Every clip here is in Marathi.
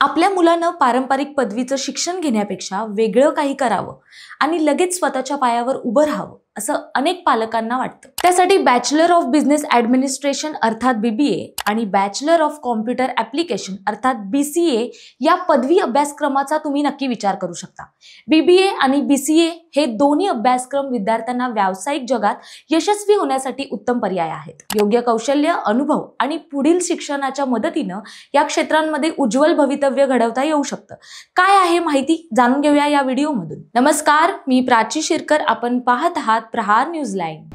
आपल्या मुलानं पारंपरिक पदवीचं शिक्षण घेण्यापेक्षा वेगळं काही करावं आणि लगेच स्वतःच्या पायावर उभं राहावं असं अनेक पालकांना वाटतं। त्यासाठी बॅचलर ऑफ बिझनेस ॲडमिनिस्ट्रेशन अर्थात BBA आणि बॅचलर ऑफ कॉम्प्युटर ॲप्लिकेशन अर्थात BCA या पदवी अभ्यासक्रमाचा तुम्ही नक्की विचार करू शकता। BBA आणि BCA हे दोन्ही अभ्यासक्रम विद्यार्थ्यांना व्यावसायिक जगात यशस्वी होण्यासाठी उत्तम पर्याय आहेत। योग्य कौशल्य, अनुभव आणि पुढील शिक्षणाच्या मदतीनं या क्षेत्रांमध्ये उज्ज्वल भवितव्य घडवता येऊ शकतं। काय आहे माहिती जाणून घेऊया या व्हिडिओमधून। नमस्कार, मी प्राची शिरकर, आपण पाहत आहात प्रहार न्यूज लाईन।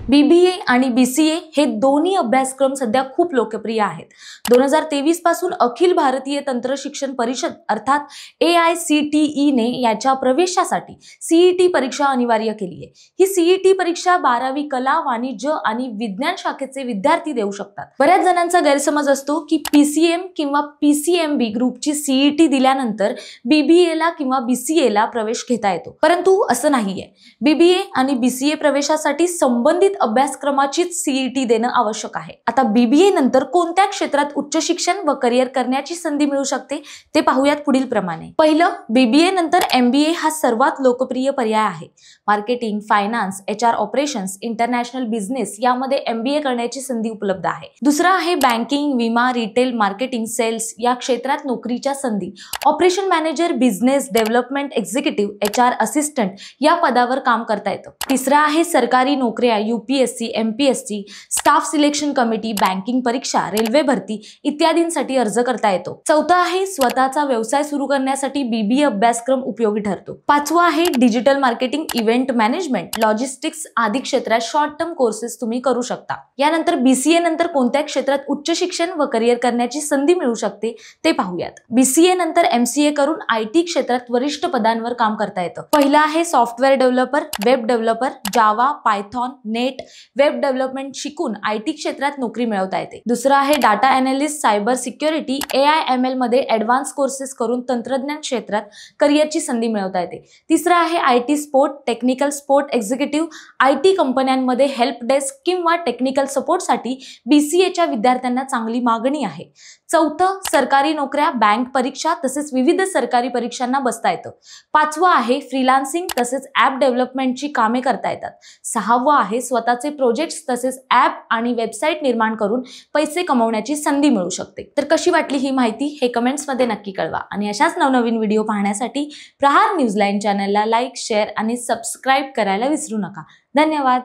BBA आणि BCA हे दोन्ही अभ्यासक्रम सध्या खूप लोकप्रिय आहेत। 2023 पासून अखिल भारतीय तंत्र शिक्षण परिषद अर्थात AICTE ने याच्या प्रवेशासाठी CET परीक्षा अनिवार्य केली आहे। ही CET परीक्षा 12वी कला, वाणिज्य आणि विज्ञान शाखेचे विद्यार्थी देऊ शकतात। बऱ्याच जणांचा गैरसमज असतो की PCM किंवा PCMB ग्रुपची CET दिल्यानंतर BBA ला किंवा BCA ला प्रवेश घेता येतो, परंतु असं नाहीये। BBA आणि BCA प्रवेशासाठी संबंधित अभ्यासक्रमाचीच CET देणं आवश्यक आहे। आता BBA नंतर कोणत्या क्षेत्रात उच्च शिक्षण व करिअर करण्याची संधी मिळू शकते ते पाहूयात पुढील प्रमाणे। पहिलं, BBA नंतर MBA हा सर्वात लोकप्रिय पर्याय आहे। Marketing, finance, HR operations, international business यामध्ये MBA करण्याची संधी उपलब्ध आहे। दुसरा आहे बँकिंग, विमा, रिटेल, मार्केटिंग, सेल्स या क्षेत्रात नोकरीच्या संधी। Operation manager, business development executive, HR assistant या पदावर काम करता येतं। तिसरा आहे सरकारी नोकऱ्या, UPSC, MPSC, staff selection committee, banking परीक्षा, रेल्वे भरती इत्यादींसाठी अर्ज करता येतो। चौथा आहे स्वतःचा व्यवसाय सुरू करण्यासाठी BBA अभ्यासक्रम उपयोगी ठरतो। पाचवा आहे digital marketing, event management, logistics आदी क्षेत्रात शॉर्ट टर्म कोर्सेस तुम्ही करू शकता। यानंतर BCA नंतर कोणत्या क्षेत्रात उच्च शिक्षण व करिअर करण्याची संधी मिळू शकते ते पाहूयात। BCA नंतर MCA करून IT क्षेत्रात वरिष्ठ पदांवर काम करता येतं। पहिला आहे सॉफ्टवेअर डेव्हलपर, वेब डेव्हलपर, जावा, पायथॉन, नेट, वेब डेव्हलपमेंट शिकून IT क्षेत्रात नोकरी मिळवता येते। दुसरा आहे data analyst, cyber security, AI/ML मध्ये ॲडव्हान्स कोर्सेस करून तंत्रज्ञान क्षेत्रात करिअरची संधी मिळवता येते। तिसरा आहे IT support, technical support executive, IT कंपन्यांमध्ये हेल्प डेस्क किंवा टेक्निकल सपोर्टसाठी BCA च्या विद्यार्थ्यांना चांगली मागणी आहे। चौथं, सरकारी नोकऱ्या, बँक परीक्षा तसेच विविध सरकारी परीक्षांना बसता येतं। पाचवं आहे फ्रीलान्सिंग तसेच ॲप डेव्हलपमेंटची कामे करता येतात। सहावं आहे स्वतःचे प्रोजेक्ट्स तसेच ॲप आणि वेबसाईट निर्माण करून पैसे कमवण्याची संधी मिळू शकते। तर कशी वाटली ही माहिती हे कमेंट्समध्ये नक्की कळवा आणि अशाच नवनवीन व्हिडिओ पाहण्यासाठी प्रहार न्यूज लाईन चॅनलला लाईक, शेअर आणि सबस्क्राईब करायला विसरू नका। धन्यवाद।